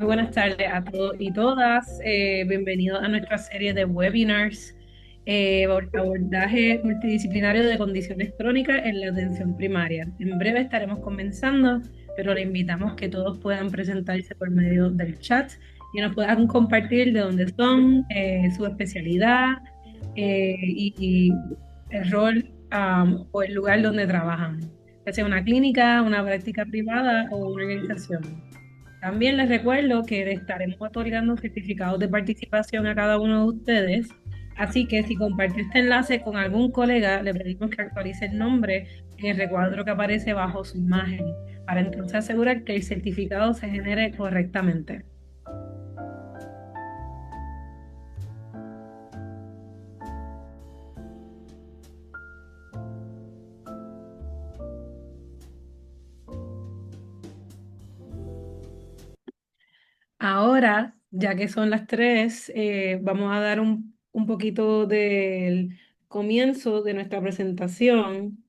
Muy buenas tardes a todos y todas. Bienvenidos a nuestra serie de webinars, abordaje multidisciplinario de condiciones crónicas en la atención primaria. En breve estaremos comenzando, pero le invitamos que todos puedan presentarse por medio del chat y nos puedan compartir de dónde son, su especialidad, y el rol, o el lugar donde trabajan, ya sea una clínica, una práctica privada o una organización. También les recuerdo que estaremos otorgando certificados de participación a cada uno de ustedes, así que si compartió este enlace con algún colega, le pedimos que actualice el nombre en el recuadro que aparece bajo su imagen, para entonces asegurar que el certificado se genere correctamente. Ahora, ya que son las 3, vamos a dar un poquito del comienzo de nuestra presentación.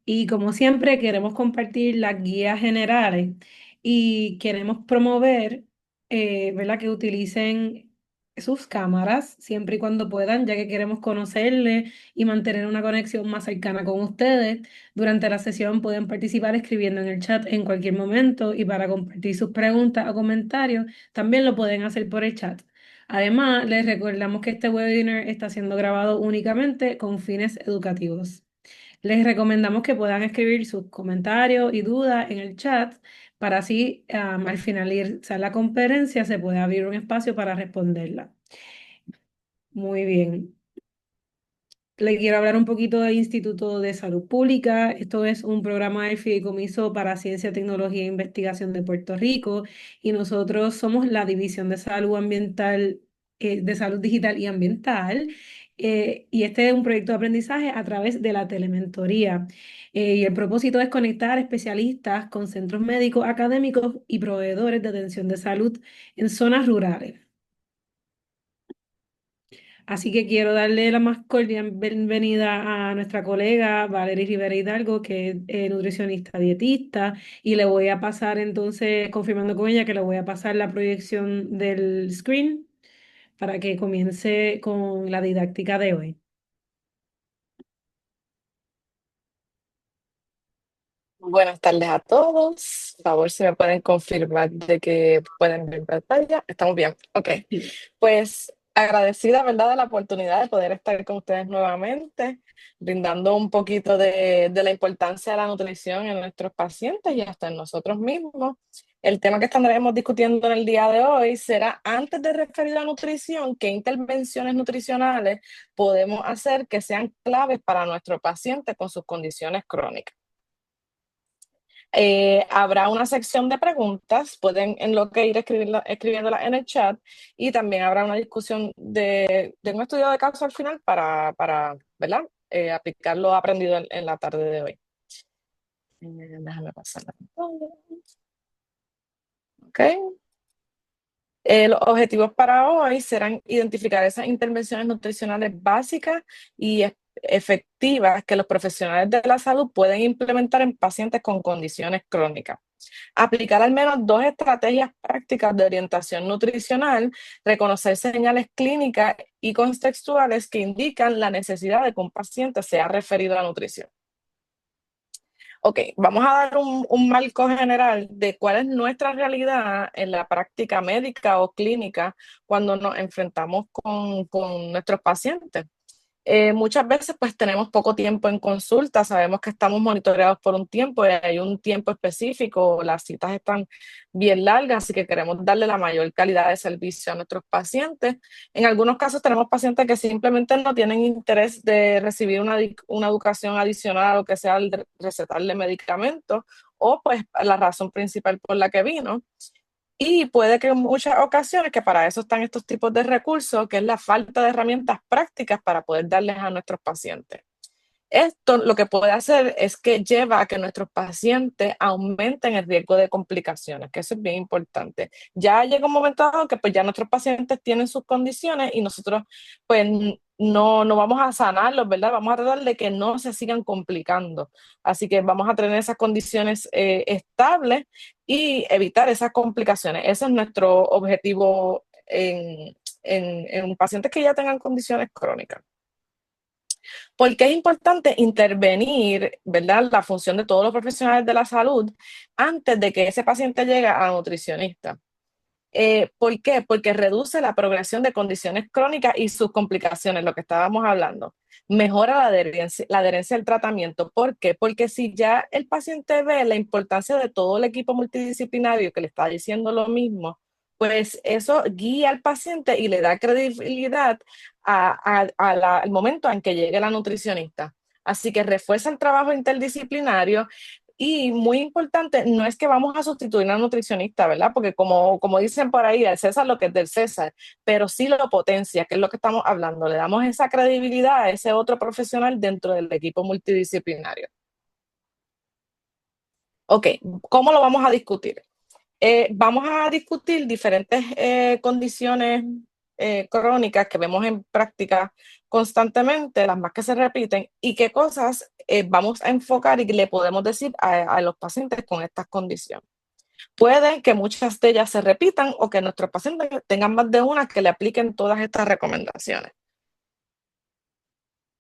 Y como siempre, queremos compartir las guías generales y queremos promover, ¿verdad? Que utilicen sus cámaras siempre y cuando puedan, ya que queremos conocerles y mantener una conexión más cercana con ustedes. Durante la sesión pueden participar escribiendo en el chat en cualquier momento, y para compartir sus preguntas o comentarios también lo pueden hacer por el chat. Además, les recordamos que este webinar está siendo grabado únicamente con fines educativos. Les recomendamos que puedan escribir sus comentarios y dudas en el chat, para así, al finalizar la conferencia, se pueda abrir un espacio para responderla. Muy bien. Le quiero hablar un poquito del Instituto de Salud Pública. Esto es un programa del Fideicomiso para Ciencia, Tecnología e Investigación de Puerto Rico, y nosotros somos la División de Salud Ambiental, de Salud Digital y Ambiental. Y este es un proyecto de aprendizaje a través de la telementoría. Y el propósito es conectar especialistas con centros médicos, académicos y proveedores de atención de salud en zonas rurales. Así que quiero darle la más cordial bienvenida a nuestra colega Valerie Rivera Hidalgo, que es nutricionista dietista, y le voy a pasar entonces, confirmando con ella, que le voy a pasar la proyección del screen para que comience con la didáctica de hoy. Buenas tardes a todos. Por favor, si me pueden confirmar de que pueden ver pantalla. Estamos bien. Ok. Sí. Pues agradecida, ¿verdad?, de la oportunidad de poder estar con ustedes nuevamente, brindando un poquito de la importancia de la nutrición en nuestros pacientes y hasta en nosotros mismos. El tema que estaremos discutiendo en el día de hoy será, antes de referir a nutrición, qué intervenciones nutricionales podemos hacer que sean claves para nuestro paciente con sus condiciones crónicas. Habrá una sección de preguntas, pueden en lo que ir escribiéndolas en el chat, y también habrá una discusión de un estudio de caso al final para ¿verdad? Aplicar lo aprendido en la tarde de hoy. Déjame pasar la pantalla. Ok. Los objetivos para hoy serán identificar esas intervenciones nutricionales básicas y efectivas que los profesionales de la salud pueden implementar en pacientes con condiciones crónicas. Aplicar al menos 2 estrategias prácticas de orientación nutricional, reconocer señales clínicas y contextuales que indican la necesidad de que un paciente sea referido a la nutrición. Ok, vamos a dar un marco general de cuál es nuestra realidad en la práctica médica o clínica cuando nos enfrentamos con nuestros pacientes. Muchas veces pues tenemos poco tiempo en consulta, sabemos que estamos monitoreados por un tiempo y hay un tiempo específico, las citas están bien largas, así que queremos darle la mayor calidad de servicio a nuestros pacientes. En algunos casos tenemos pacientes que simplemente no tienen interés de recibir una educación adicional o que sea el recetarle medicamentos, o pues la razón principal por la que vino. Y puede que en muchas ocasiones, que para eso están estos tipos de recursos, que es la falta de herramientas prácticas para poder darles a nuestros pacientes. Esto lo que puede hacer es que lleva a que nuestros pacientes aumenten el riesgo de complicaciones, que eso es bien importante. Ya llega un momento dado que pues ya nuestros pacientes tienen sus condiciones y nosotros pues no vamos a sanarlos, ¿verdad? Vamos a tratar de que no se sigan complicando. Así que vamos a tener esas condiciones estables y evitar esas complicaciones. Ese es nuestro objetivo en pacientes que ya tengan condiciones crónicas. Porque es importante intervenir, ¿verdad? La función de todos los profesionales de la salud antes de que ese paciente llegue a la nutricionista. ¿Por qué? Porque reduce la progresión de condiciones crónicas y sus complicaciones, lo que estábamos hablando. Mejora la adherencia al tratamiento. ¿Por qué? Porque si ya el paciente ve la importancia de todo el equipo multidisciplinario que le está diciendo lo mismo, pues eso guía al paciente y le da credibilidad al momento en que llegue la nutricionista. Así que refuerza el trabajo interdisciplinario y muy importante, no es que vamos a sustituir a un nutricionista, ¿verdad? Porque como dicen por ahí, al César lo que es del César, pero sí lo potencia, que es lo que estamos hablando. Le damos esa credibilidad a ese otro profesional dentro del equipo multidisciplinario. Ok, ¿cómo lo vamos a discutir? Vamos a discutir diferentes condiciones crónicas que vemos en práctica constantemente, las más que se repiten, y qué cosas vamos a enfocar y le podemos decir a los pacientes con estas condiciones. Puede que muchas de ellas se repitan o que nuestros pacientes tengan más de una que le apliquen todas estas recomendaciones.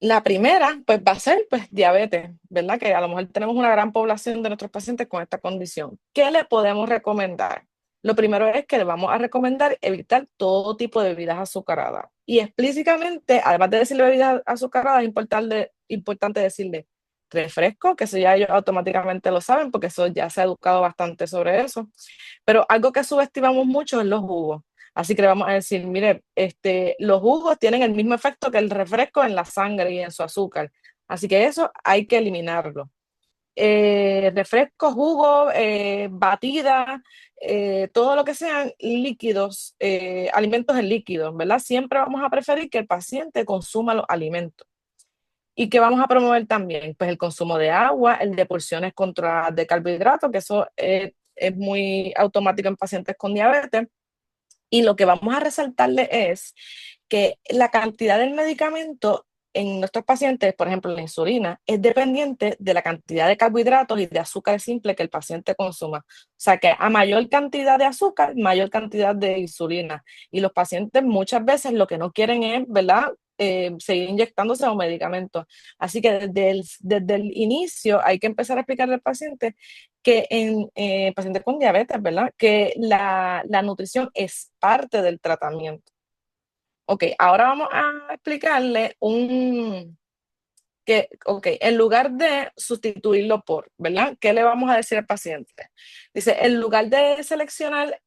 La primera, pues va a ser pues diabetes, ¿verdad? Que a lo mejor tenemos una gran población de nuestros pacientes con esta condición. ¿Qué le podemos recomendar? Lo primero es que le vamos a recomendar evitar todo tipo de bebidas azucaradas. Y explícitamente, además de decirle bebidas azucaradas, es importante decirle refresco, que eso ya ellos automáticamente lo saben porque eso ya se ha educado bastante sobre eso. Pero algo que subestimamos mucho es los jugos. Así que le vamos a decir, mire, los jugos tienen el mismo efecto que el refresco en la sangre y en su azúcar. Así que eso hay que eliminarlo. Refresco, jugo, batida, todo lo que sean líquidos, alimentos en líquidos, ¿verdad? Siempre vamos a preferir que el paciente consuma los alimentos. ¿Y qué vamos a promover también? Pues el consumo de agua, el de porciones controladas de carbohidratos, que eso es muy automático en pacientes con diabetes. Y lo que vamos a resaltarle es que la cantidad del medicamento en nuestros pacientes, por ejemplo, la insulina, es dependiente de la cantidad de carbohidratos y de azúcar simple que el paciente consuma. O sea que a mayor cantidad de azúcar, mayor cantidad de insulina. Y los pacientes muchas veces lo que no quieren es, ¿verdad? Seguir inyectándose un medicamento. Así que desde el inicio hay que empezar a explicarle al paciente que en pacientes con diabetes, ¿verdad? Que la nutrición es parte del tratamiento. Ok, ahora vamos a explicarle ok, en lugar de sustituirlo por, ¿verdad? ¿Qué le vamos a decir al paciente? Dice, en lugar de seleccionar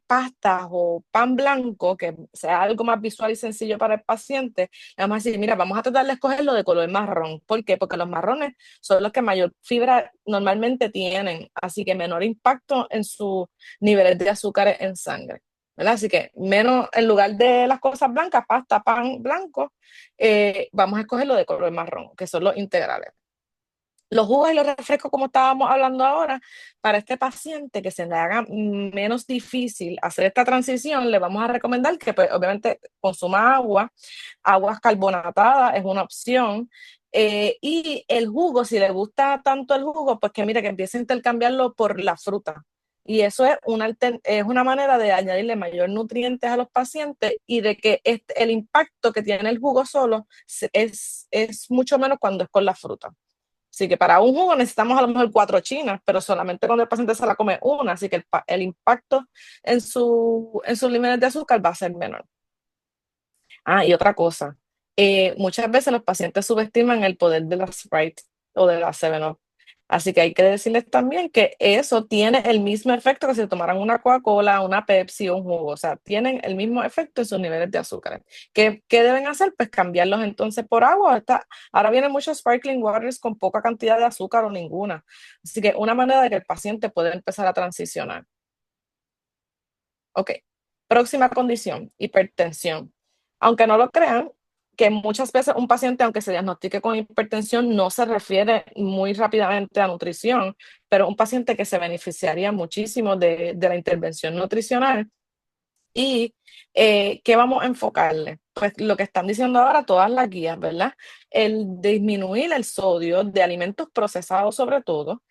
pastas o pan blanco, que sea algo más visual y sencillo para el paciente, le vamos a decir, mira, vamos a tratar de escogerlo de color marrón. ¿Por qué? Porque los marrones son los que mayor fibra normalmente tienen, así que menor impacto en sus niveles de azúcar en sangre. ¿Verdad? Así que menos, en lugar de las cosas blancas, pasta, pan blanco, vamos a escogerlo de color marrón, que son los integrales. Los jugos y los refrescos, como estábamos hablando ahora, para este paciente que se le haga menos difícil hacer esta transición, le vamos a recomendar que pues, obviamente consuma agua, aguas carbonatadas es una opción. Y el jugo, si le gusta tanto el jugo, pues que mire, que empiece a intercambiarlo por la fruta. Y eso es una manera de añadirle mayor nutrientes a los pacientes y de que el impacto que tiene el jugo solo es mucho menos cuando es con la fruta. Así que para un jugo necesitamos a lo mejor 4 chinas, pero solamente cuando el paciente se la come una, así que el impacto en sus niveles de azúcar va a ser menor. Ah, y otra cosa, muchas veces los pacientes subestiman el poder de la Sprite o de la 7-Up. Así que hay que decirles también que eso tiene el mismo efecto que si tomaran una Coca-Cola, una Pepsi o un jugo. O sea, tienen el mismo efecto en sus niveles de azúcar. ¿Qué deben hacer? Pues cambiarlos entonces por agua. Ahora vienen muchos sparkling waters con poca cantidad de azúcar o ninguna. Así que una manera de que el paciente pueda empezar a transicionar. Ok, próxima condición, hipertensión. Aunque no lo crean, que muchas veces un paciente, aunque se diagnostique con hipertensión, no se refiere muy rápidamente a nutrición, pero un paciente que se beneficiaría muchísimo de la intervención nutricional. ¿Y qué vamos a enfocarle? Pues lo que están diciendo ahora todas las guías, ¿verdad? El disminuir el sodio de alimentos procesados sobre todo,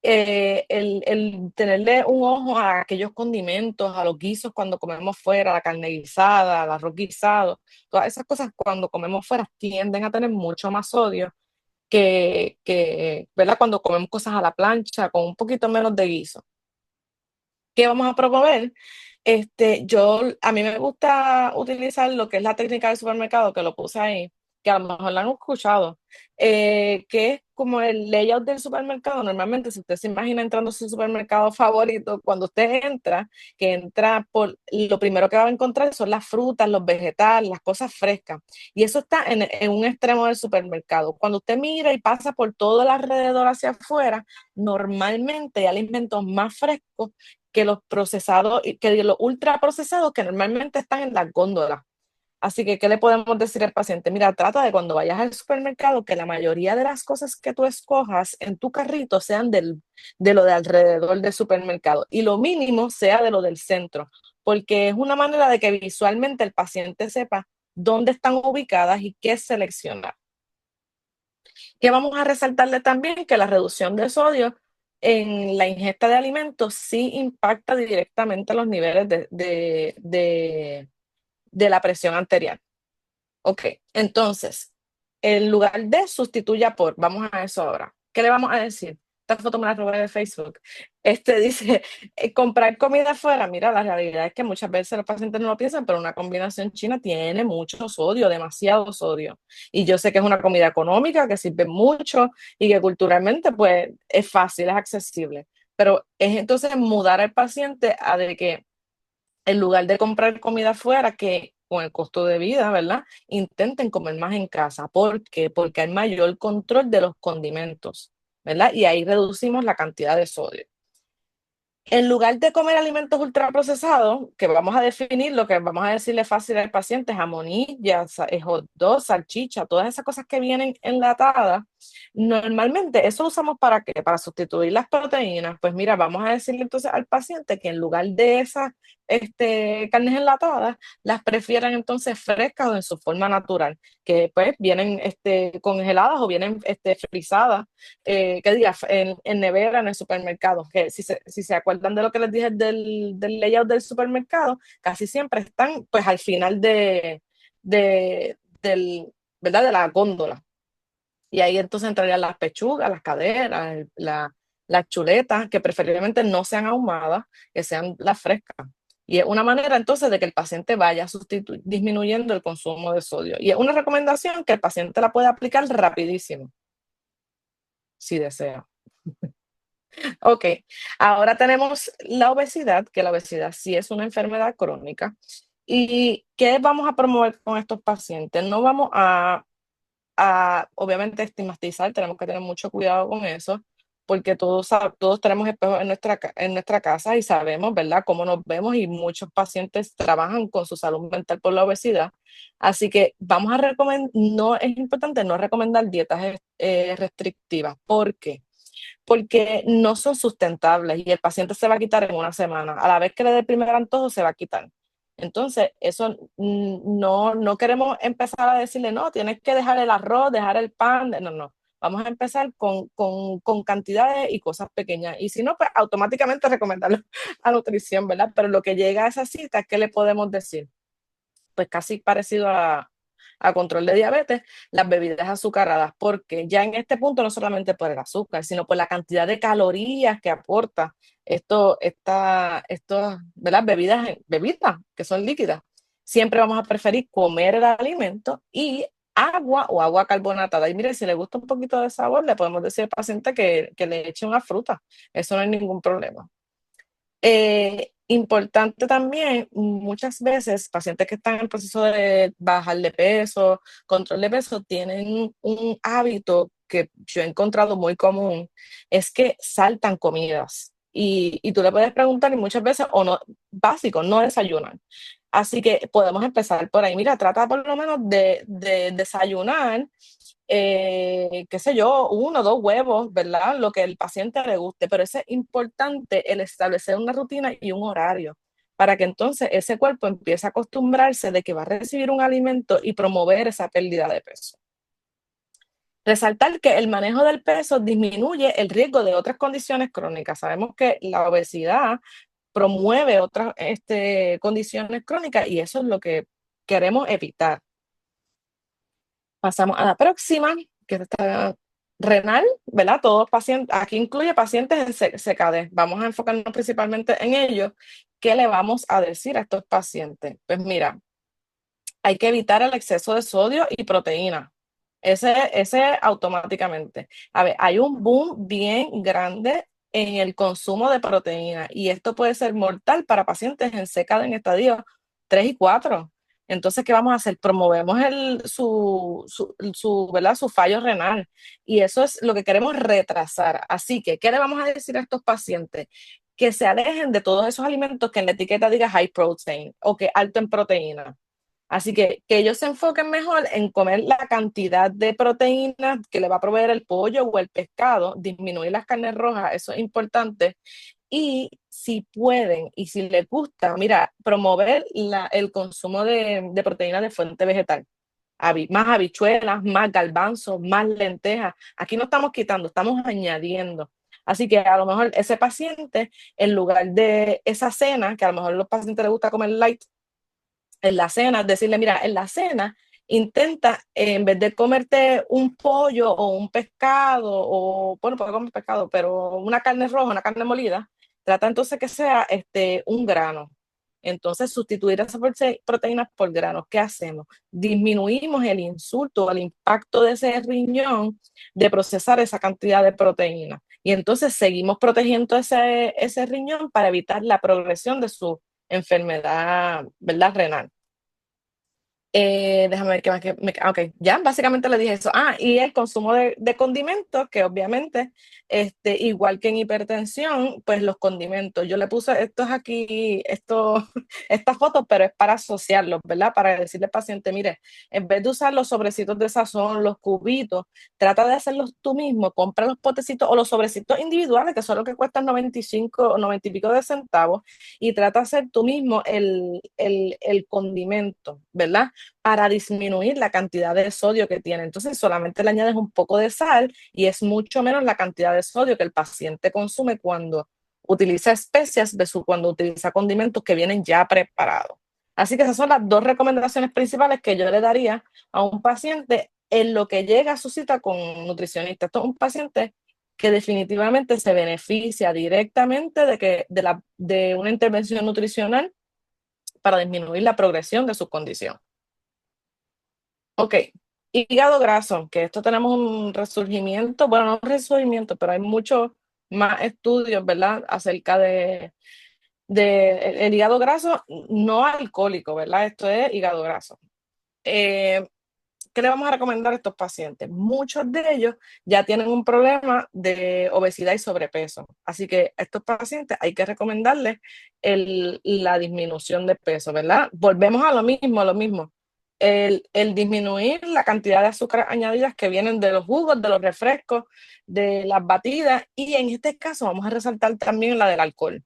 el tenerle un ojo a aquellos condimentos, a los guisos cuando comemos fuera, la carne guisada, el arroz guisado, todas esas cosas cuando comemos fuera tienden a tener mucho más sodio ¿verdad? Cuando comemos cosas a la plancha con un poquito menos de guiso. ¿Qué vamos a promover? A mí me gusta utilizar lo que es la técnica del supermercado, que lo puse ahí, que a lo mejor la han escuchado, que es como el layout del supermercado. Normalmente, si usted se imagina entrando a su supermercado favorito, cuando usted entra, que entra lo primero que va a encontrar son las frutas, los vegetales, las cosas frescas. Y eso está en un extremo del supermercado. Cuando usted mira y pasa por todo el alrededor hacia afuera, normalmente hay alimentos más frescos que los procesados, que los ultraprocesados que normalmente están en las góndolas. Así que, ¿qué le podemos decir al paciente? Mira, trata de cuando vayas al supermercado que la mayoría de las cosas que tú escojas en tu carrito sean de lo de alrededor del supermercado y lo mínimo sea de lo del centro, porque es una manera de que visualmente el paciente sepa dónde están ubicadas y qué seleccionar. Que vamos a resaltarle también que la reducción de sodio en la ingesta de alimentos sí impacta directamente los niveles de la presión arterial. Ok, entonces, en lugar de sustituya por, vamos a eso ahora. ¿Qué le vamos a decir? Esta foto me la robé de Facebook. Dice, comprar comida afuera. Mira, la realidad es que muchas veces los pacientes no lo piensan, pero una combinación china tiene mucho sodio, demasiado sodio. Y yo sé que es una comida económica, que sirve mucho y que culturalmente pues es fácil, es accesible. Pero es entonces mudar al paciente a de que en lugar de comprar comida afuera, que con el costo de vida, ¿verdad? Intenten comer más en casa. ¿Por qué? Porque hay mayor control de los condimentos, ¿verdad? Y ahí reducimos la cantidad de sodio. En lugar de comer alimentos ultraprocesados, que vamos a definir lo que vamos a decirle fácil al paciente, jamonillas, hot dog, salchicha, todas esas cosas que vienen enlatadas, normalmente eso lo usamos ¿para qué? Para sustituir las proteínas. Pues mira, vamos a decirle entonces al paciente que en lugar de esas carnes enlatadas, las prefieran entonces frescas o en su forma natural, que pues vienen congeladas o vienen frisadas que diga, en nevera, en el supermercado, que si se acuerdan de lo que les dije del layout del supermercado, casi siempre están pues al final de, del, ¿verdad? De la góndola. Y ahí entonces entrarían las pechugas, las caderas, las chuletas, que preferiblemente no sean ahumadas, que sean las frescas. Y es una manera entonces de que el paciente vaya disminuyendo el consumo de sodio. Y es una recomendación que el paciente la puede aplicar rapidísimo, si desea. Ok, ahora tenemos la obesidad, que la obesidad sí es una enfermedad crónica. ¿Y qué vamos a promover con estos pacientes? No vamos obviamente, estigmatizar, tenemos que tener mucho cuidado con eso, porque todos tenemos espejos en nuestra casa y sabemos, ¿verdad?, cómo nos vemos y muchos pacientes trabajan con su salud mental por la obesidad. Así que vamos a recomendar, no es importante no recomendar dietas restrictivas. ¿Por qué? Porque no son sustentables y el paciente se va a quitar en una semana. A la vez que le dé el primer antojo, se va a quitar. Entonces, eso no queremos empezar a decirle, no, tienes que dejar el arroz, dejar el pan. No, no. Vamos a empezar con cantidades y cosas pequeñas. Y si no, pues automáticamente recomendarlo a nutrición, ¿verdad? Pero lo que llega a esa cita, ¿qué le podemos decir? Pues casi parecido a control de diabetes, las bebidas azucaradas, porque ya en este punto no solamente por el azúcar, sino por la cantidad de calorías que aporta ¿verdad? Bebidas que son líquidas. Siempre vamos a preferir comer el alimento y agua o agua carbonatada. Y mire, si le gusta un poquito de sabor, le podemos decir al paciente que le eche una fruta. Eso no hay ningún problema. Importante también, muchas veces pacientes que están en el proceso de bajar de peso, control de peso, tienen un hábito que yo he encontrado muy común, es que saltan comidas. Y tú le puedes preguntar y muchas veces, o no, básico, no desayunan. Así que podemos empezar por ahí. Mira, trata por lo menos de desayunar, qué sé yo, 1 o 2 huevos, ¿verdad? Lo que el paciente le guste, pero es importante el establecer una rutina y un horario para que entonces ese cuerpo empiece a acostumbrarse de que va a recibir un alimento y promover esa pérdida de peso. Resaltar que el manejo del peso disminuye el riesgo de otras condiciones crónicas. Sabemos que la obesidad promueve otras condiciones crónicas y eso es lo que queremos evitar. Pasamos a la próxima, que está renal, ¿verdad? Todos pacientes, aquí incluye pacientes en CKD. Vamos a enfocarnos principalmente en ellos. ¿Qué le vamos a decir a estos pacientes? Pues mira, hay que evitar el exceso de sodio y proteína. Ese automáticamente. A ver, hay un boom bien grande en el consumo de proteína y esto puede ser mortal para pacientes en CKD en estadio 3 y 4. Entonces, ¿qué vamos a hacer? Promovemos ¿verdad? Su fallo renal y eso es lo que queremos retrasar. Así que, ¿qué le vamos a decir a estos pacientes? Que se alejen de todos esos alimentos que en la etiqueta diga high protein o que alto en proteína. Así que ellos se enfoquen mejor en comer la cantidad de proteínas que le va a proveer el pollo o el pescado, disminuir las carnes rojas, eso es importante. Y si pueden y si les gusta, mira, promover el consumo de proteínas de fuente vegetal. Más habichuelas, más garbanzos, más lentejas. Aquí no estamos quitando, estamos añadiendo. Así que a lo mejor ese paciente, en lugar de esa cena, que a lo mejor a los pacientes les gusta comer light, en la cena, decirle, mira, en la cena intenta, en vez de comerte un pollo o un pescado, o bueno, puedes comer pescado, pero una carne roja, una carne molida, trata entonces que sea un grano. Entonces, sustituir esas proteínas por granos. ¿Qué hacemos? Disminuimos el insulto, el impacto de ese riñón de procesar esa cantidad de proteínas. Y entonces seguimos protegiendo ese riñón para evitar la progresión de su enfermedad, ¿verdad? Renal. Déjame ver qué más. Ok, ya básicamente le dije eso. Y el consumo de condimentos, que obviamente, igual que en hipertensión, pues los condimentos. Yo le puse estos aquí, estas fotos, pero es para asociarlos, ¿verdad? Para decirle al paciente, mire, en vez de usar los sobrecitos de sazón, los cubitos, trata de hacerlos tú mismo, compra los potecitos o los sobrecitos individuales, que son los que cuestan 95 o 90 y pico de centavos, y trata de hacer tú mismo el condimento, ¿verdad? Para disminuir la cantidad de sodio que tiene. Entonces solamente le añades un poco de sal y es mucho menos la cantidad de sodio que el paciente consume cuando utiliza especias versus cuando utiliza condimentos que vienen ya preparados. Así que esas son las 2 recomendaciones principales que yo le daría a un paciente en lo que llega a su cita con un nutricionista. Esto es un paciente que definitivamente se beneficia directamente de una intervención nutricional para disminuir la progresión de su condición. Ok, hígado graso, que esto tenemos un resurgimiento, bueno, no un resurgimiento, pero hay muchos más estudios, ¿verdad?, acerca de el hígado graso no alcohólico, ¿verdad? Esto es hígado graso. ¿Qué le vamos a recomendar a estos pacientes? Muchos de ellos ya tienen un problema de obesidad y sobrepeso, así que a estos pacientes hay que recomendarles la disminución de peso, ¿verdad? Volvemos a lo mismo. El disminuir la cantidad de azúcar añadidas que vienen de los jugos, de los refrescos, de las batidas, y en este caso vamos a resaltar también la del alcohol.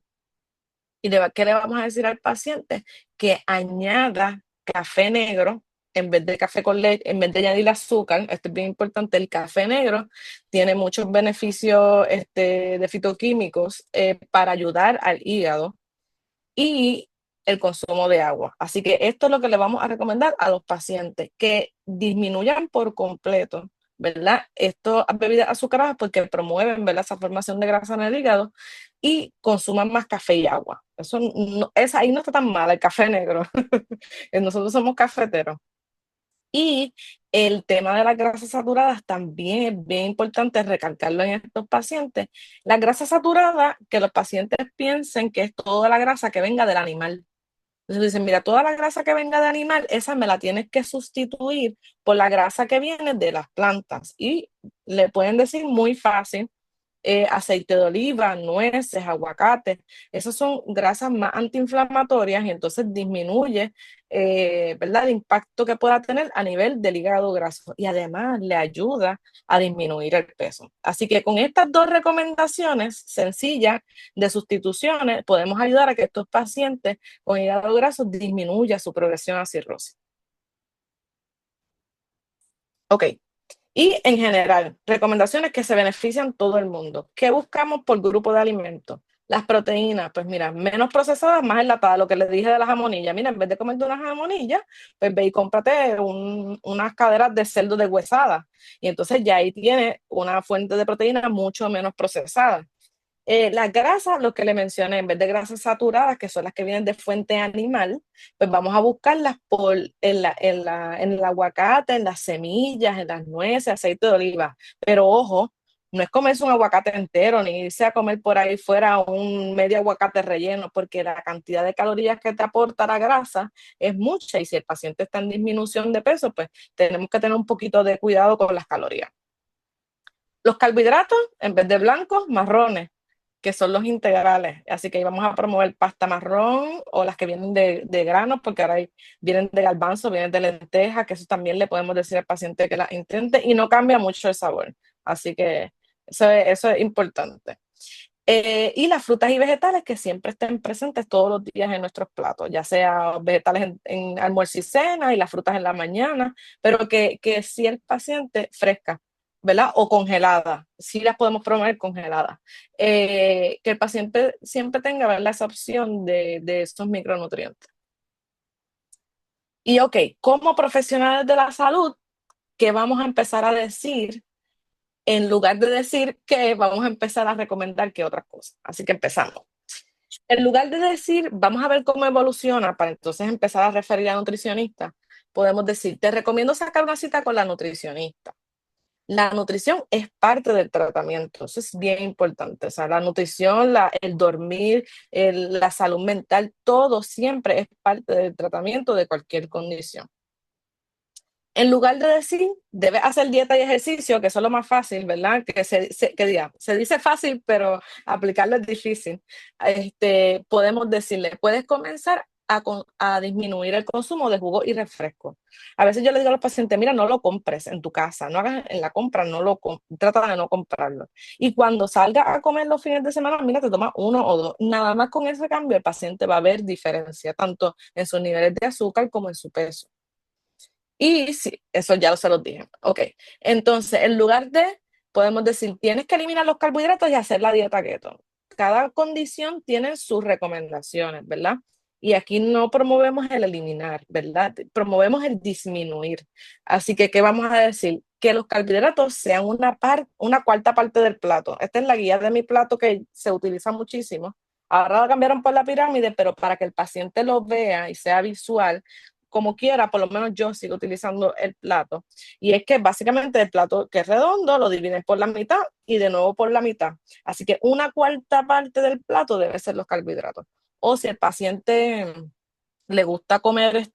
¿Y qué le vamos a decir al paciente? Que añada café negro en vez de café con leche, en vez de añadir azúcar. Esto es bien importante. El café negro tiene muchos beneficios de fitoquímicos para ayudar al hígado y el consumo de agua. Así que esto es lo que le vamos a recomendar a los pacientes, que disminuyan por completo, ¿verdad? Estas bebidas azucaradas porque promueven, ¿verdad?, esa formación de grasa en el hígado y consuman más café y agua. Eso ahí no está tan mal el café negro. Nosotros somos cafeteros. Y el tema de las grasas saturadas también es bien importante recalcarlo en estos pacientes. Las grasas saturadas, que los pacientes piensen que es toda la grasa que venga del animal. Entonces dicen, mira, toda la grasa que venga de animal, esa me la tienes que sustituir por la grasa que viene de las plantas. Y le pueden decir muy fácil, aceite de oliva, nueces, aguacate. Esas son grasas más antiinflamatorias y entonces disminuye, ¿verdad? El impacto que pueda tener a nivel del hígado graso y además le ayuda a disminuir el peso. Así que con estas dos recomendaciones sencillas de sustituciones podemos ayudar a que estos pacientes con hígado graso disminuya su progresión a cirrosis. Ok, y en general, recomendaciones que se benefician todo el mundo. ¿Qué buscamos por grupo de alimentos? Las proteínas, pues mira, menos procesadas, más enlatadas, lo que les dije de las jamonillas. Mira, en vez de comerte unas jamonillas, pues ve y cómprate unas caderas de cerdo deshuesadas. Y entonces ya ahí tienes una fuente de proteína mucho menos procesada. Las grasas, lo que le mencioné, en vez de grasas saturadas, que son las que vienen de fuente animal, pues vamos a buscarlas en el aguacate, en las semillas, en las nueces, aceite de oliva. Pero ojo, no es comerse un aguacate entero, ni irse a comer por ahí fuera un medio aguacate relleno, porque la cantidad de calorías que te aporta la grasa es mucha y si el paciente está en disminución de peso, pues tenemos que tener un poquito de cuidado con las calorías. Los carbohidratos, en vez de blancos, marrones, que son los integrales. Así que ahí vamos a promover pasta marrón o las que vienen de granos, porque ahora vienen de garbanzo, vienen de lentejas, que eso también le podemos decir al paciente que las intente y no cambia mucho el sabor. Así que eso es importante. Y las frutas y vegetales que siempre estén presentes todos los días en nuestros platos, ya sea vegetales en almuerzo y cena y las frutas en la mañana, pero que si el paciente fresca, ¿verdad? O congelada, sí las podemos promover congeladas. Que el paciente siempre tenga, ¿verdad? Esa opción de estos micronutrientes. Y ok, como profesionales de la salud, ¿qué vamos a empezar a decir? En lugar de decir que vamos a empezar a recomendar que otras cosas. Así que empezamos. En lugar de decir, vamos a ver cómo evoluciona para entonces empezar a referir a nutricionista, podemos decir, te recomiendo sacar una cita con la nutricionista. La nutrición es parte del tratamiento, eso es bien importante. O sea, la nutrición, el dormir, la salud mental, todo siempre es parte del tratamiento de cualquier condición. En lugar de decir, debes hacer dieta y ejercicio, que eso es lo más fácil, ¿verdad? Se dice fácil, pero aplicarlo es difícil. Podemos decirle, puedes comenzar a disminuir el consumo de jugo y refresco. A veces yo le digo a los pacientes, mira, no lo compres en tu casa, no hagas en la compra, trata de no comprarlo. Y cuando salga a comer los fines de semana, mira, te toma uno o dos. Nada más con ese cambio, el paciente va a ver diferencia, tanto en sus niveles de azúcar como en su peso. Y sí, eso ya se los dije. Ok, entonces en lugar de, podemos decir, tienes que eliminar los carbohidratos y hacer la dieta keto. Cada condición tiene sus recomendaciones, ¿verdad? Y aquí no promovemos el eliminar, ¿verdad? Promovemos el disminuir. Así que, ¿qué vamos a decir? Que los carbohidratos sean una cuarta parte del plato. Esta es la guía de mi plato que se utiliza muchísimo. Ahora la cambiaron por la pirámide, pero para que el paciente lo vea y sea visual, como quiera, por lo menos yo sigo utilizando el plato. Y es que básicamente el plato que es redondo lo dividen por la mitad y de nuevo por la mitad. Así que una cuarta parte del plato debe ser los carbohidratos. O si el paciente le gusta comer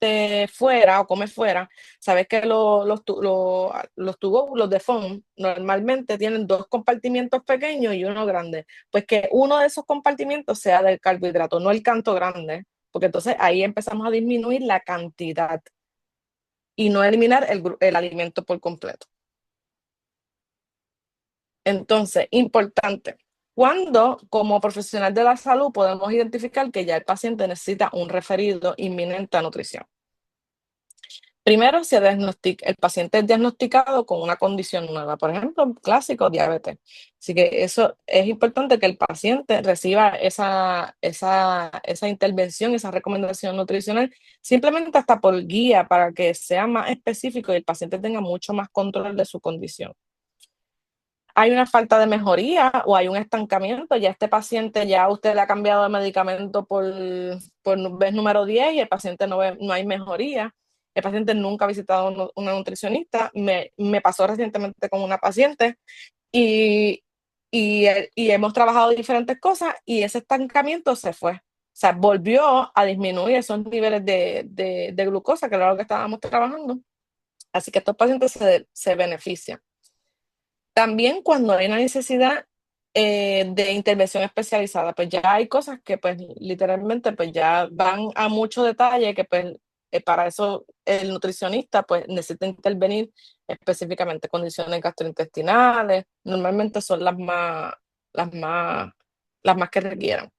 fuera o come fuera, sabes que los tubos, los de foam, normalmente tienen dos compartimientos pequeños y uno grande. Pues que uno de esos compartimientos sea del carbohidrato, no el canto grande, porque entonces ahí empezamos a disminuir la cantidad y no eliminar el alimento por completo. Entonces, importante, cuando como profesional de la salud podemos identificar que ya el paciente necesita un referido inminente a nutrición. Primero, el paciente es diagnosticado con una condición nueva, por ejemplo, clásico, diabetes. Así que eso es importante que el paciente reciba esa intervención, esa recomendación nutricional, simplemente hasta por guía para que sea más específico y el paciente tenga mucho más control de su condición. Hay una falta de mejoría o hay un estancamiento, ya este paciente, ya usted le ha cambiado de medicamento por vez número 10 y el paciente no hay mejoría. El paciente nunca ha visitado una nutricionista. Me pasó recientemente con una paciente y, y hemos trabajado diferentes cosas y ese estancamiento se fue. O sea, volvió a disminuir esos niveles de glucosa, que era lo que estábamos trabajando. Así que estos pacientes se benefician. También cuando hay una necesidad de intervención especializada. Pues ya hay cosas que pues literalmente pues ya van a mucho detalle que pues para eso el nutricionista pues necesita intervenir específicamente condiciones gastrointestinales. Normalmente son las más, las más que requieran.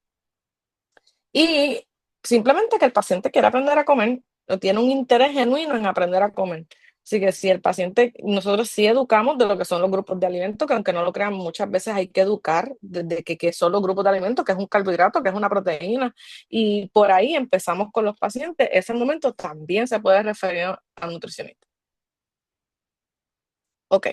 Y simplemente que el paciente quiera aprender a comer o tiene un interés genuino en aprender a comer. Así que si el paciente, nosotros sí educamos de lo que son los grupos de alimentos, que aunque no lo crean, muchas veces hay que educar desde que son los grupos de alimentos, que es un carbohidrato, que es una proteína, y por ahí empezamos con los pacientes. Ese momento también se puede referir a nutricionista. Ok,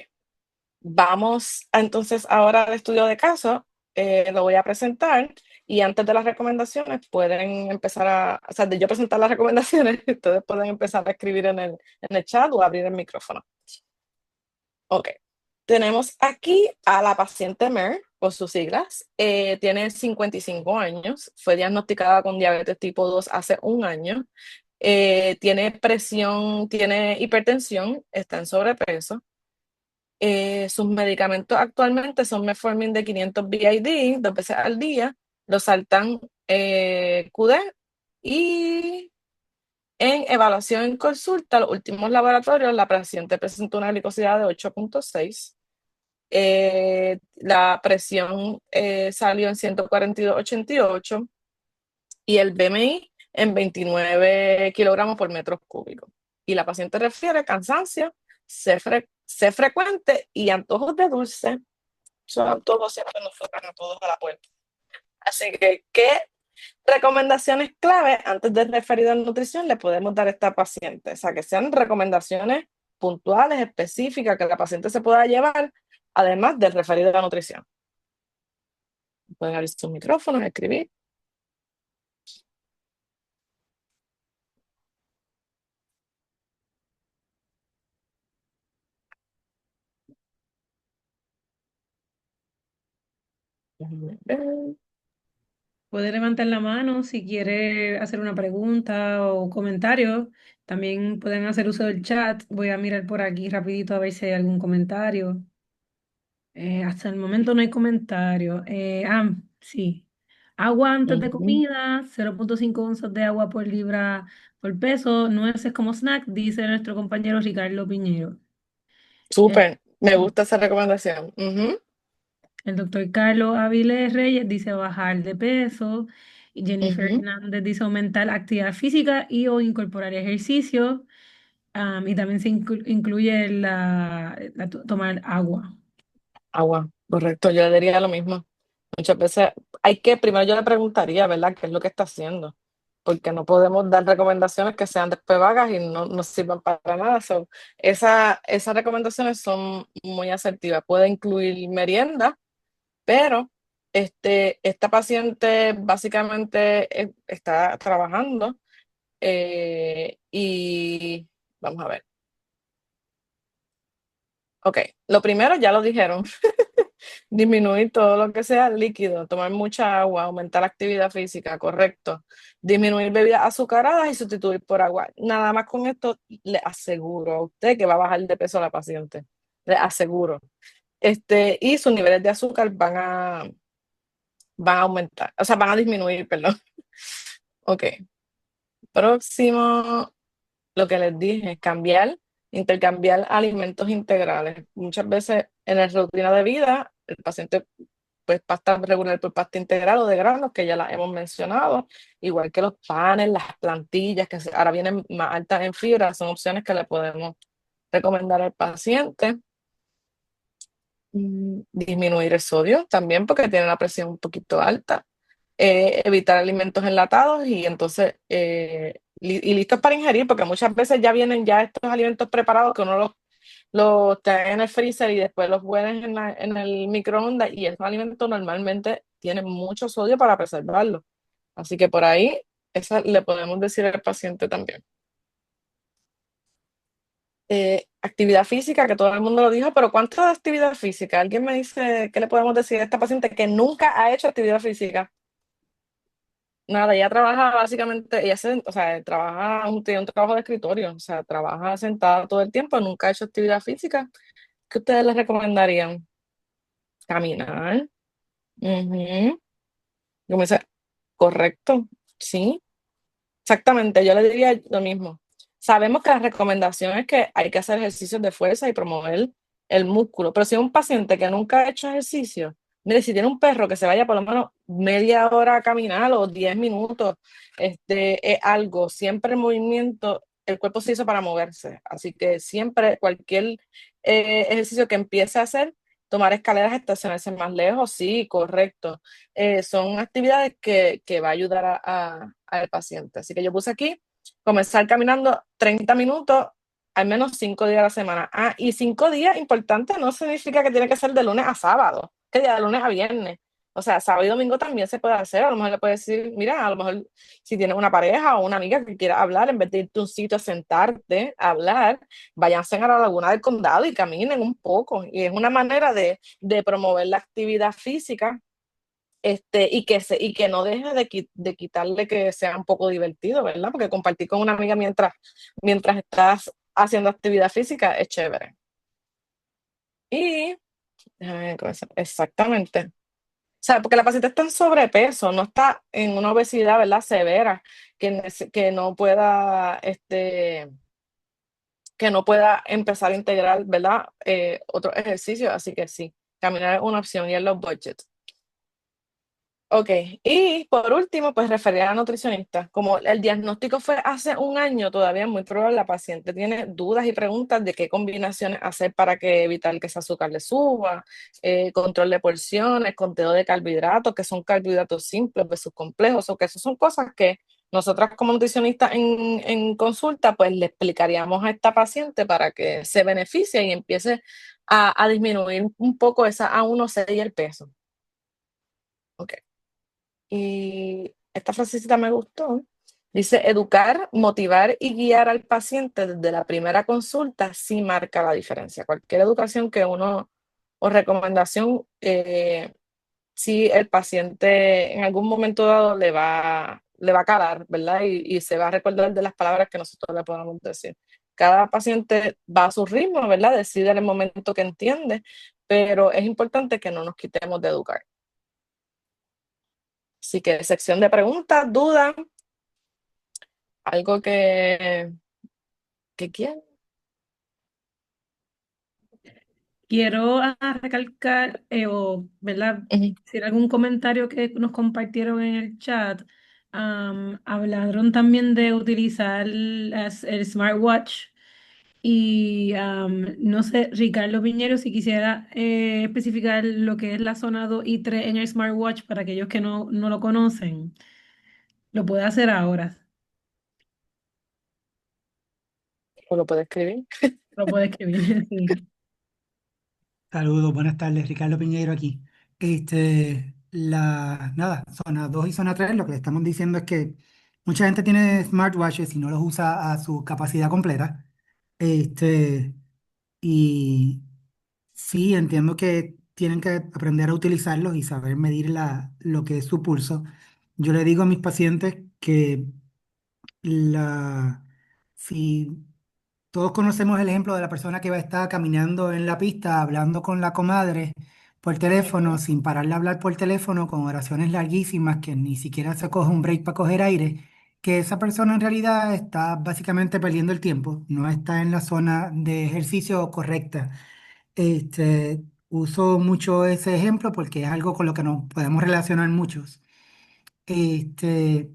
vamos entonces ahora al estudio de caso, lo voy a presentar y antes de las recomendaciones pueden empezar o sea, de yo presentar las recomendaciones, ustedes pueden empezar a escribir en el chat o abrir el micrófono. Ok, tenemos aquí a la paciente Mer, por sus siglas, tiene 55 años, fue diagnosticada con diabetes tipo 2 hace un año, tiene presión, tiene hipertensión, está en sobrepeso. Sus medicamentos actualmente son metformin de 500 BID, 2 veces al día, los saltan QD y en evaluación en consulta, los últimos laboratorios, la paciente presentó una glicosidad de 8.6. La presión salió en 142,88 y el BMI en 29 kilogramos por metro cúbico. Y la paciente refiere cansancio, sed frecuente y antojos de dulce. Esos antojos siempre nos tocan a todos a la puerta. Así que, ¿qué recomendaciones clave antes de referir a nutrición le podemos dar a esta paciente? O sea, que sean recomendaciones puntuales, específicas, que la paciente se pueda llevar, además del referido a la nutrición. Pueden abrir sus micrófonos, escribir. Puede levantar la mano si quiere hacer una pregunta o comentario. También pueden hacer uso del chat. Voy a mirar por aquí rapidito a ver si hay algún comentario. Hasta el momento no hay comentario. Sí. Agua antes de Ujú. comida, 0,5 onzas de agua por libra por peso. Nueces como snack, dice nuestro compañero Ricardo Piñero. Eh, Súper, me gusta esa recomendación. Ujú, El doctor Carlos Avilés Reyes dice bajar de peso. Y Jennifer ujú. Hernández dice aumentar actividad física y o incorporar ejercicio. Y también se incluye tomar agua. Agua, correcto, yo le diría lo mismo. Muchas veces primero yo le preguntaría, ¿verdad? ¿Qué es lo que está haciendo? Porque no podemos dar recomendaciones que sean después vagas y no sirvan para nada. So, esas recomendaciones son muy asertivas. Puede incluir merienda, pero esta paciente básicamente está trabajando y vamos a ver. Ok, lo primero ya lo dijeron. Disminuir todo lo que sea líquido, tomar mucha agua, aumentar la actividad física, correcto. Disminuir bebidas azucaradas y sustituir por agua. Nada más con esto le aseguro a usted que va a bajar de peso la paciente. Le aseguro. Y sus niveles de azúcar van a aumentar, o sea, van a disminuir, perdón. Ok, próximo. Lo que les dije, intercambiar alimentos integrales. Muchas veces en la rutina de vida, el paciente pues pasta regular por pasta integral o de granos, que ya las hemos mencionado, igual que los panes, las plantillas, que ahora vienen más altas en fibra, son opciones que le podemos recomendar al paciente. Disminuir el sodio también porque tiene la presión un poquito alta. Evitar alimentos enlatados y entonces y listos para ingerir, porque muchas veces ya vienen ya estos alimentos preparados que uno los trae en el freezer y después los pones en el microondas y esos alimentos normalmente tienen mucho sodio para preservarlo. Así que por ahí esa le podemos decir al paciente también. Actividad física, que todo el mundo lo dijo, pero ¿cuánto de actividad física? ¿Alguien me dice qué le podemos decir a esta paciente que nunca ha hecho actividad física? Nada, ella trabaja básicamente, o sea, tiene un trabajo de escritorio, o sea, trabaja sentada todo el tiempo, nunca ha hecho actividad física. ¿Qué ustedes les recomendarían? Caminar, Ujú. Como dice, correcto, sí. Exactamente, yo le diría lo mismo. Sabemos que la recomendación es que hay que hacer ejercicios de fuerza y promover el músculo, pero si es un paciente que nunca ha hecho ejercicio, mire, si tiene un perro que se vaya por lo menos media hora a caminar o 10 minutos, es algo, siempre el movimiento, el cuerpo se hizo para moverse, así que siempre cualquier ejercicio que empiece a hacer, tomar escaleras, estacionarse más lejos, sí, correcto, son actividades que va a ayudar al paciente. Así que yo puse aquí, comenzar caminando 30 minutos, al menos 5 días a la semana. Ah, y 5 días, importante, no significa que tiene que ser de lunes a sábado, que de lunes a viernes. O sea, sábado y domingo también se puede hacer. A lo mejor le puedes decir, mira, a lo mejor si tienes una pareja o una amiga que quiera hablar, en vez de irte a un sitio a sentarte a hablar, váyanse a la laguna del condado y caminen un poco. Y es una manera de promover la actividad física y que no deje de quitarle que sea un poco divertido, ¿verdad? Porque compartir con una amiga mientras estás haciendo actividad física es chévere. Y, déjame ver exactamente. O sea, porque la paciente está en sobrepeso, no está en una obesidad, ¿verdad? Severa, que no pueda, que no pueda empezar a integrar, ¿verdad? Otro ejercicio, así que sí, caminar es una opción y en los budgets. Ok, y por último, pues referir a la nutricionista. Como el diagnóstico fue hace un año, todavía es muy probable la paciente tiene dudas y preguntas de qué combinaciones hacer para que evitar que ese azúcar le suba, control de porciones, conteo de carbohidratos, que son carbohidratos simples versus complejos, o que eso son cosas que nosotras como nutricionistas en consulta, pues le explicaríamos a esta paciente para que se beneficie y empiece a disminuir un poco esa A1C y el peso. Ok. Y esta frasecita me gustó. Dice, educar, motivar y guiar al paciente desde la primera consulta sí marca la diferencia. Cualquier educación que uno o recomendación, si el paciente en algún momento dado le va a calar, ¿verdad? Y se va a recordar de las palabras que nosotros le podamos decir. Cada paciente va a su ritmo, ¿verdad? Decide en el momento que entiende, pero es importante que no nos quitemos de educar. Así que sección de preguntas, dudas, algo que quieran. Quiero recalcar, o, ¿verdad? Ujú, Si algún comentario que nos compartieron en el chat, hablaron también de utilizar el smartwatch y no sé, Ricardo Piñero, si quisiera especificar lo que es la zona 2 y 3 en el smartwatch para aquellos que no lo conocen, lo puede hacer ahora, o lo puede escribir. lo puede escribir. Sí. Saludos, buenas tardes, Ricardo Piñeiro aquí. Nada, zona 2 y zona 3, lo que le estamos diciendo es que mucha gente tiene smartwatches y no los usa a su capacidad completa. Este, y sí, entiendo que tienen que aprender a utilizarlos y saber medir lo que es su pulso. Yo le digo a mis pacientes que la, si todos conocemos el ejemplo de la persona que va a estar caminando en la pista, hablando con la comadre por teléfono, Ujú, sin pararle a hablar por teléfono, con oraciones larguísimas, que ni siquiera se coge un break para coger aire, que esa persona en realidad está básicamente perdiendo el tiempo, no está en la zona de ejercicio correcta. Uso mucho ese ejemplo porque es algo con lo que nos podemos relacionar muchos. Este,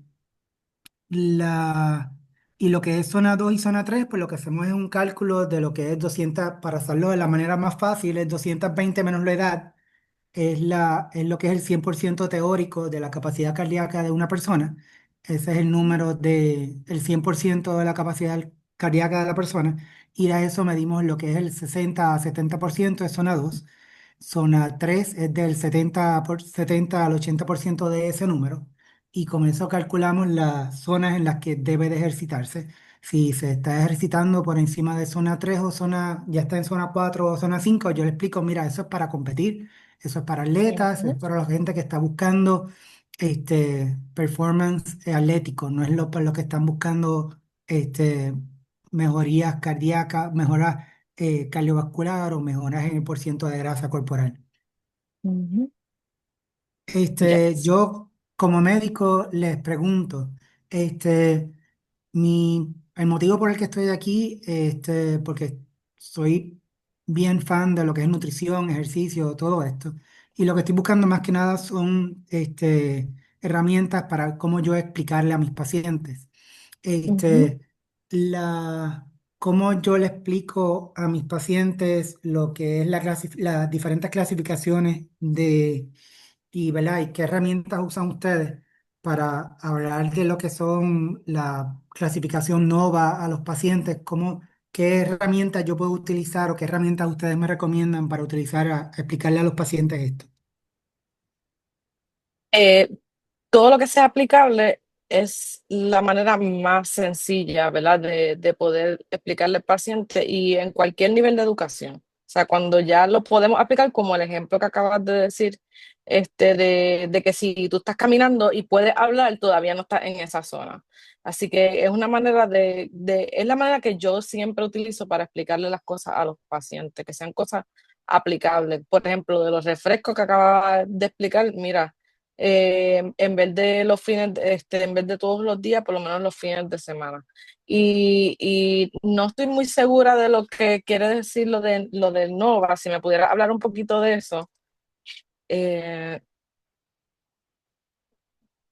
la, y lo que es zona 2 y zona 3 pues lo que hacemos es un cálculo de lo que es 200 para hacerlo de la manera más fácil, es 220 menos la edad, es lo que es el 100% teórico de la capacidad cardíaca de una persona. Ese es el número el 100% de la capacidad cardíaca de la persona. Y a eso medimos lo que es el 60 a 70% de zona 2. Zona 3 es del 70 al 80% de ese número. Y con eso calculamos las zonas en las que debe de ejercitarse. Si se está ejercitando por encima de zona 3 o ya está en zona 4 o zona 5, yo le explico, mira, eso es para competir, eso es para atletas, es ujú, para la gente que está buscando performance atlético, no es para lo que están buscando mejorías cardíacas, mejoras cardiovascular o mejoras en el porciento de grasa corporal. ujú. Yes. Yo como médico les pregunto, este, el motivo por el que estoy aquí, porque soy bien fan de lo que es nutrición, ejercicio, todo esto. Y lo que estoy buscando más que nada son, herramientas para cómo yo explicarle a mis pacientes. Ujú. Este, la, cómo yo le explico a mis pacientes lo que es las diferentes clasificaciones y, ¿verdad? ¿Y qué herramientas usan ustedes para hablar de lo que son la clasificación NOVA a los pacientes? ¿Qué herramientas yo puedo utilizar o qué herramientas ustedes me recomiendan para utilizar a explicarle a los pacientes esto? Eh, Todo lo que sea aplicable es la manera más sencilla, ¿verdad? De poder explicarle al paciente y en cualquier nivel de educación. O sea, cuando ya lo podemos aplicar, como el ejemplo que acabas de decir, de que si tú estás caminando y puedes hablar, todavía no estás en esa zona. Así que es una manera es la manera que yo siempre utilizo para explicarle las cosas a los pacientes, que sean cosas aplicables. Por ejemplo, de los refrescos que acababa de explicar, mira, en vez de los fines, en vez de todos los días, por lo menos los fines de semana. Y no estoy muy segura de lo que quiere decir lo del NOVA, si me pudiera hablar un poquito de eso, eh,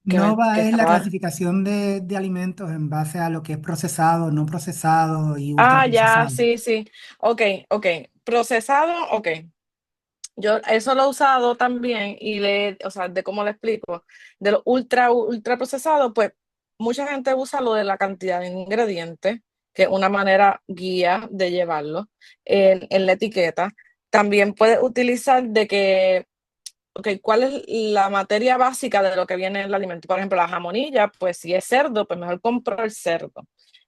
que NOVA es la estaba... clasificación de alimentos en base a lo que es procesado, no procesado y Ah, ya, ultraprocesado. sí, sí. Ok, ok. Procesado, ok. Yo eso lo he usado también o sea, de cómo le explico, de lo ultra procesado, pues mucha gente usa lo de la cantidad de ingredientes, que es una manera guía de llevarlo en la etiqueta. También puedes utilizar de que, ok, ¿cuál es la materia básica de lo que viene en el alimento? Por ejemplo, la jamonilla, pues si es cerdo, pues mejor compro el cerdo.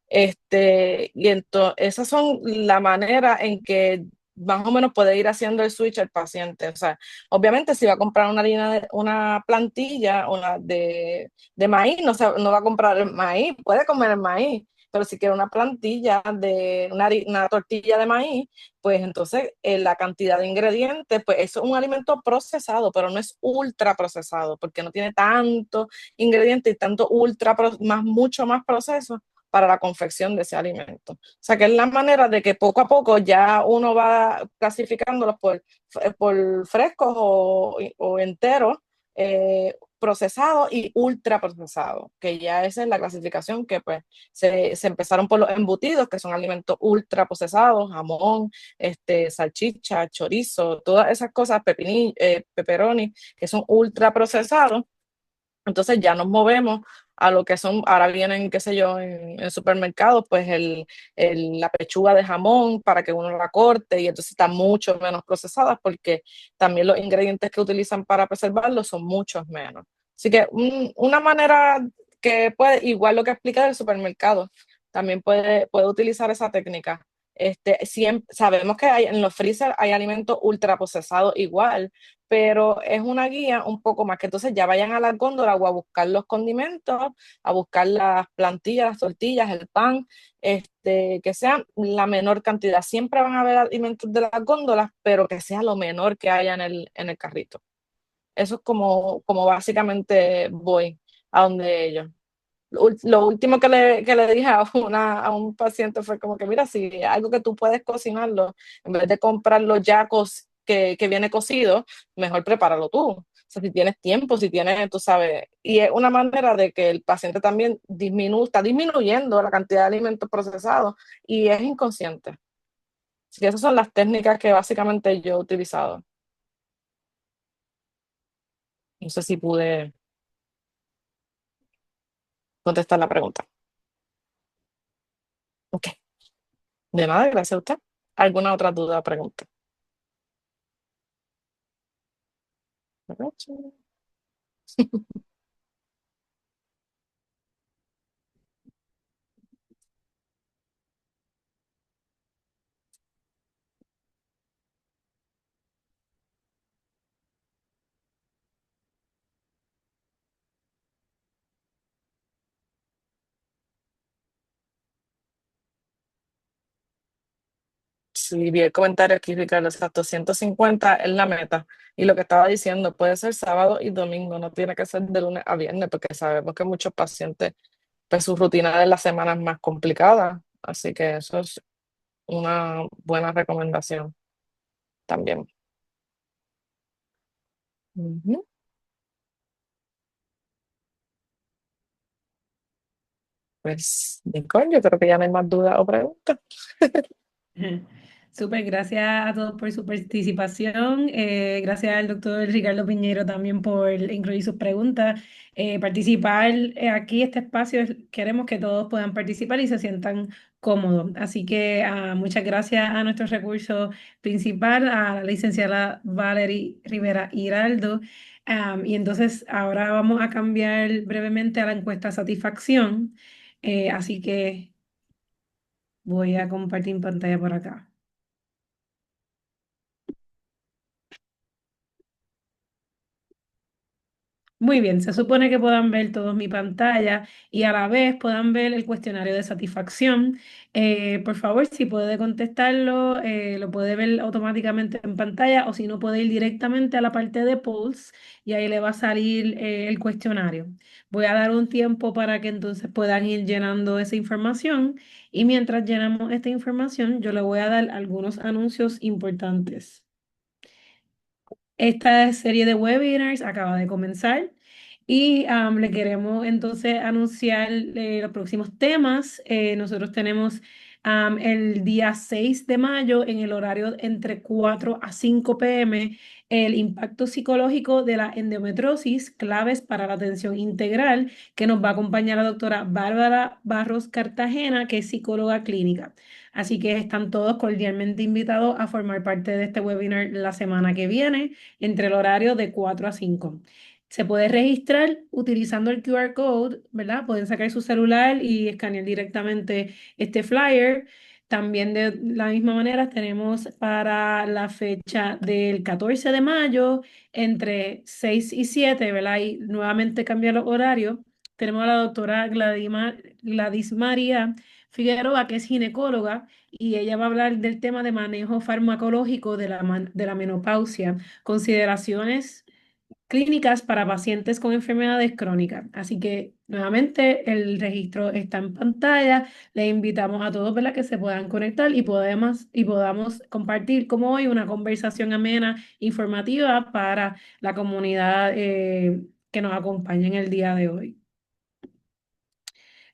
Y entonces, esas son la manera en que más o menos puede ir haciendo el switch el paciente. O sea, obviamente si va a comprar una harina, una plantilla de maíz, no va a comprar el maíz, puede comer el maíz, pero si quiere una plantilla de una tortilla de maíz, pues entonces la cantidad de ingredientes, pues eso es un alimento procesado, pero no es ultra procesado, porque no tiene tanto ingrediente y tanto mucho más proceso para la confección de ese alimento. O sea, que es la manera de que poco a poco ya uno va clasificándolos por frescos o enteros, procesados y ultra procesados, que ya esa es la clasificación que pues se empezaron por los embutidos, que son alimentos ultra procesados, jamón, salchicha, chorizo, todas esas cosas, pepperoni, que son ultra procesados. Entonces ya nos movemos a lo que son, ahora vienen, qué sé yo, en supermercados, pues la pechuga de jamón para que uno la corte y entonces está mucho menos procesada porque también los ingredientes que utilizan para preservarlo son muchos menos. Así que una manera que puede, igual lo que explica del supermercado, también puede utilizar esa técnica. Sabemos que en los freezer hay alimentos ultraprocesados igual, pero es una guía un poco más que entonces ya vayan a la góndola o a buscar los condimentos, a buscar las plantillas, las tortillas, el pan, que sean la menor cantidad. Siempre van a haber alimentos de las góndolas, pero que sea lo menor que haya en el carrito. Eso es como básicamente voy a donde ellos. Lo último que le dije a un paciente fue como que, mira, si es algo que tú puedes cocinarlo, en vez de comprarlo ya que viene cocido, mejor prepáralo tú. O sea, si tienes tiempo, si tienes, tú sabes, y es una manera de que el paciente también está disminuyendo la cantidad de alimentos procesados y es inconsciente. Así que esas son las técnicas que básicamente yo he utilizado. No sé si pude contestar la pregunta. Ok, de nada, gracias a usted. ¿Alguna otra duda o pregunta? Sí, vi el comentario aquí, Ricardo, exacto, 150 es la meta. Y lo que estaba diciendo, puede ser sábado y domingo, no tiene que ser de lunes a viernes, porque sabemos que muchos pacientes, pues su rutina de la semana es más complicada. Así que eso es una buena recomendación también. Ujú. Pues, Nicole, yo creo que ya no hay más dudas o preguntas. Súper, gracias a todos por su participación. Gracias al doctor Ricardo Piñero también por incluir sus preguntas. Participar aquí, este espacio, queremos que todos puedan participar y se sientan cómodos. Así que muchas gracias a nuestro recurso principal, a la licenciada Valerie Rivera Hiraldo. Y entonces ahora vamos a cambiar brevemente a la encuesta satisfacción. Así que voy a compartir pantalla por acá. Muy bien, se supone que puedan ver todos mi pantalla y a la vez puedan ver el cuestionario de satisfacción. Por favor, si puede contestarlo, lo puede ver automáticamente en pantalla o si no puede ir directamente a la parte de polls y ahí le va a salir el cuestionario. Voy a dar un tiempo para que entonces puedan ir llenando esa información y mientras llenamos esta información, yo le voy a dar algunos anuncios importantes. Esta serie de webinars acaba de comenzar y le queremos entonces anunciar los próximos temas. Nosotros tenemos el día 6 de mayo en el horario entre 4 a 5 p.m. el impacto psicológico de la endometriosis, claves para la atención integral, que nos va a acompañar la doctora Bárbara Barros Cartagena, que es psicóloga clínica. Así que están todos cordialmente invitados a formar parte de este webinar la semana que viene entre el horario de 4 a 5. Se puede registrar utilizando el QR code, ¿verdad? Pueden sacar su celular y escanear directamente este flyer. También de la misma manera tenemos para la fecha del 14 de mayo entre 6 y 7, ¿verdad? Y nuevamente cambiar los horarios. Tenemos a la doctora Gladys María Figueroa, que es ginecóloga, y ella va a hablar del tema de manejo farmacológico de la menopausia, consideraciones clínicas para pacientes con enfermedades crónicas. Así que nuevamente el registro está en pantalla. Le invitamos a todos, ¿verdad?, que se puedan conectar y podamos compartir como hoy una conversación amena, informativa para la comunidad que nos acompaña en el día de hoy.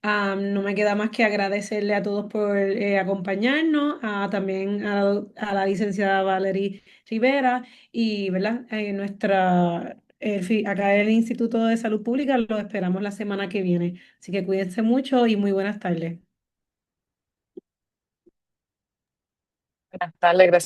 No me queda más que agradecerle a todos por acompañarnos, también a la licenciada Valerie Rivera y, ¿verdad? Acá en el Instituto de Salud Pública lo esperamos la semana que viene. Así que cuídense mucho y muy buenas tardes. Buenas tardes, gracias.